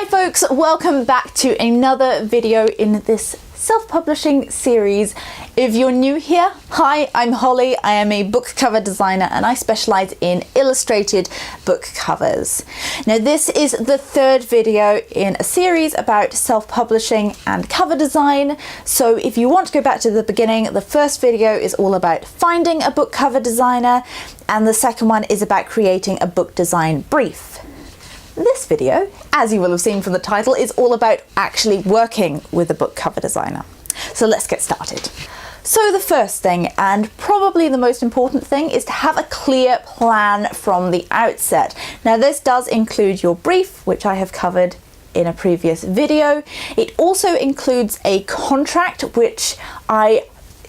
Hi folks, welcome back to another video in this self-publishing series. If you're new here, hi, I'm Holly. I am a book cover designer and I specialize in illustrated book covers. Now this is the third video in a series about self-publishing and cover design. So if you want to go back to the beginning, the first video is all about finding a book cover designer and the second one is about creating a book design brief. This video, as you will have seen from the title, is all about actually working with a book cover designer. So let's get started. So the first thing, and probably the most important thing, is to have a clear plan from the outset. Now this does include your brief, which I have covered in a previous video. It also includes a contract, which I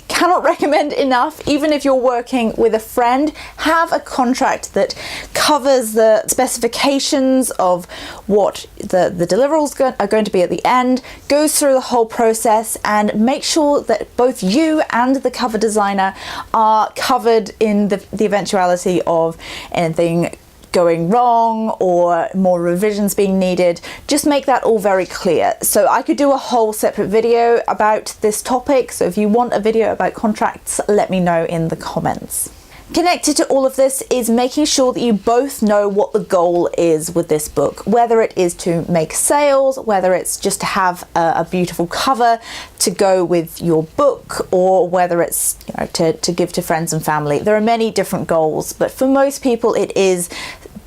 cannot recommend enough. Even if you're working with a friend, have a contract that covers the specifications of what the deliverables are going to be at the end, goes through the whole process, and make sure that both you and the cover designer are covered in the eventuality of anything going wrong or more revisions being needed. Just make that all very clear. So I could do a whole separate video about this topic, so if you want a video about contracts, let me know in the comments. Connected to all of this is making sure that you both know what the goal is with this book, whether it is to make sales, whether it's just to have a beautiful cover to go with your book, or whether it's to give to friends and family. There are many different goals, but for most people it is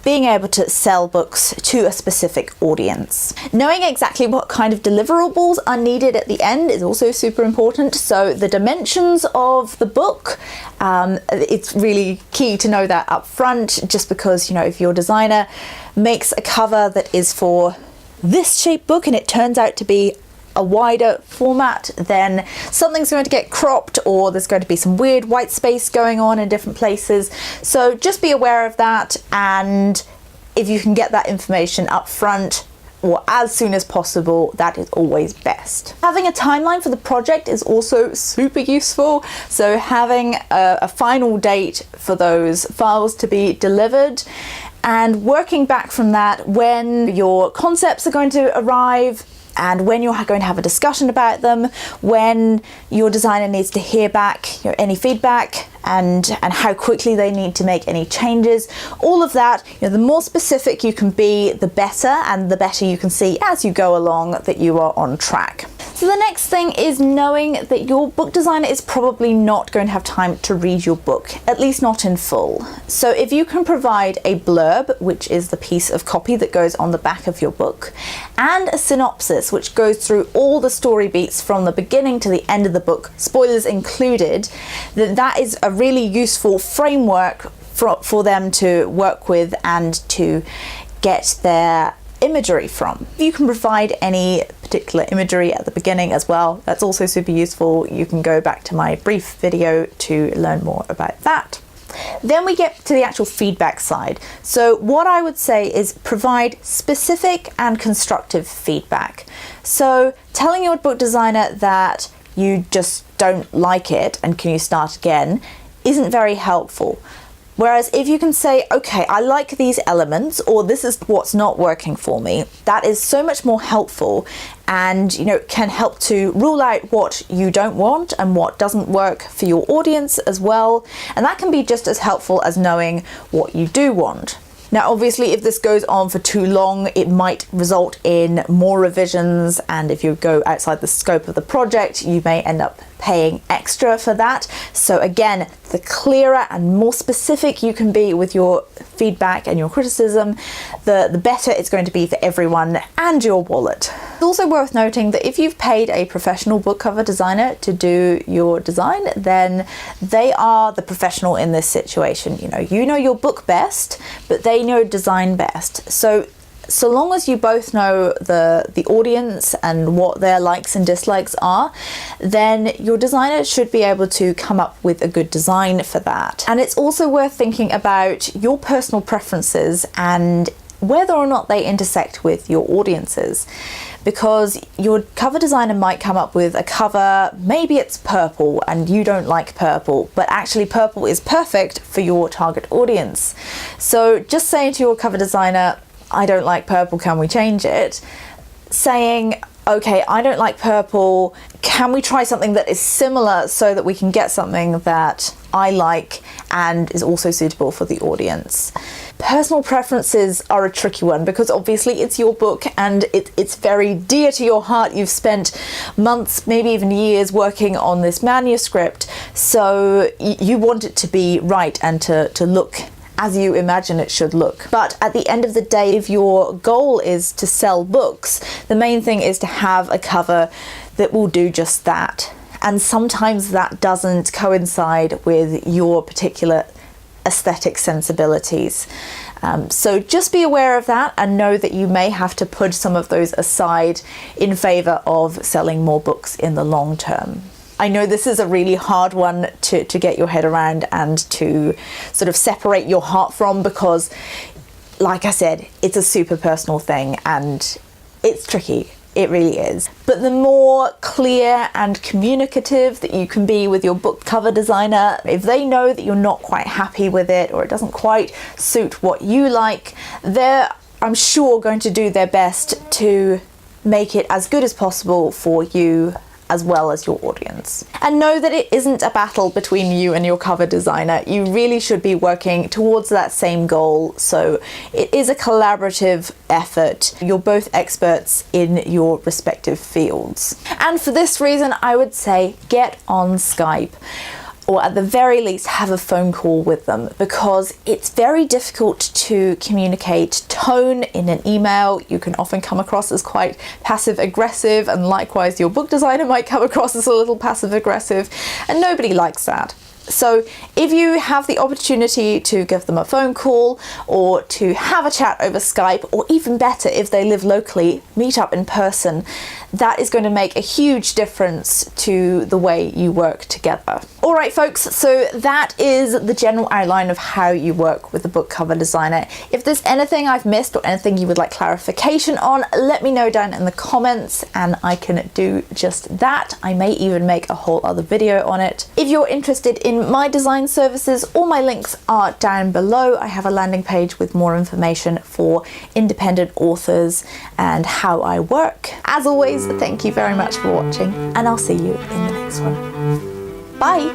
being able to sell books to a specific audience. Knowing exactly what kind of deliverables are needed at the end is also super important. So the dimensions of the book, it's really key to know that up front, just because, if your designer makes a cover that is for this shaped book and it turns out to be a wider format, then something's going to get cropped or there's going to be some weird white space going on in different places. So just be aware of that, and if you can get that information up front or as soon as possible, that is always best. Having a timeline for the project is also super useful. So having a final date for those files to be delivered, and working back from that, when your concepts are going to arrive, and when you're going to have a discussion about them, when your designer needs to hear back any feedback, and how quickly they need to make any changes. All of that, the more specific you can be, the better, and the better you can see as you go along that you are on track. So the next thing is knowing that your book designer is probably not going to have time to read your book, at least not in full. So if you can provide a blurb, which is the piece of copy that goes on the back of your book, and a synopsis, which goes through all the story beats from the beginning to the end of the book, spoilers included, then that is a really useful framework for them to work with and to get their imagery from. You can provide any particular imagery at the beginning as well. That's also super useful. You can go back to my brief video to learn more about that. Then we get to the actual feedback side. So what I would say is provide specific and constructive feedback. So telling your book designer that you just don't like it and can you start again isn't very helpful. Whereas if you can say, okay, I like these elements, or this is what's not working for me, that is so much more helpful, and can help to rule out what you don't want and what doesn't work for your audience as well. And that can be just as helpful as knowing what you do want. Now, obviously, if this goes on for too long, it might result in more revisions, and if you go outside the scope of the project, you may end up paying extra for that. So again, the clearer and more specific you can be with your feedback and your criticism, the better it's going to be for everyone and your wallet. It's also worth noting that if you've paid a professional book cover designer to do your design, then they are the professional in this situation. You know your book best, but they know design best. So long as you both know the audience and what their likes and dislikes are, then your designer should be able to come up with a good design for that. And it's also worth thinking about your personal preferences and whether or not they intersect with your audiences, because your cover designer might come up with a cover, maybe it's purple and you don't like purple, but actually purple is perfect for your target audience. So just saying to your cover designer, I don't like purple, can we change it? saying, okay, I don't like purple, can we try something that is similar so that we can get something that I like and is also suitable for the audience? Personal preferences are a tricky one because obviously it's your book and it's very dear to your heart. You've spent months, maybe even years working on this manuscript, so you want it to be right and to look as you imagine it should look. But at the end of the day, if your goal is to sell books, the main thing is to have a cover that will do just that. And sometimes that doesn't coincide with your particular aesthetic sensibilities. So just be aware of that and know that you may have to put some of those aside in favor of selling more books in the long term. I know this is a really hard one to get your head around and to sort of separate your heart from, because like I said, it's a super personal thing and it's tricky. It really is. But the more clear and communicative that you can be with your book cover designer, if they know that you're not quite happy with it or it doesn't quite suit what you like, they're, I'm sure, going to do their best to make it as good as possible for you as well as your audience. And know that it isn't a battle between you and your cover designer. You really should be working towards that same goal. So it is a collaborative effort. You're both experts in your respective fields. And for this reason, I would say get on Skype, or at the very least have a phone call with them, because it's very difficult to communicate tone in an email. You can often come across as quite passive aggressive, and likewise your book designer might come across as a little passive aggressive, and nobody likes that. So if you have the opportunity to give them a phone call or to have a chat over Skype, or even better, if they live locally, meet up in person, that is going to make a huge difference to the way you work together. All right, folks, so that is the general outline of how you work with a book cover designer. If there's anything I've missed or anything you would like clarification on, let me know down in the comments and I can do just that. I may even make a whole other video on it. If you're interested in my design services, all my links are down below. I have a landing page with more information for independent authors and how I work. As always, thank you very much for watching, and I'll see you in the next one. Bye!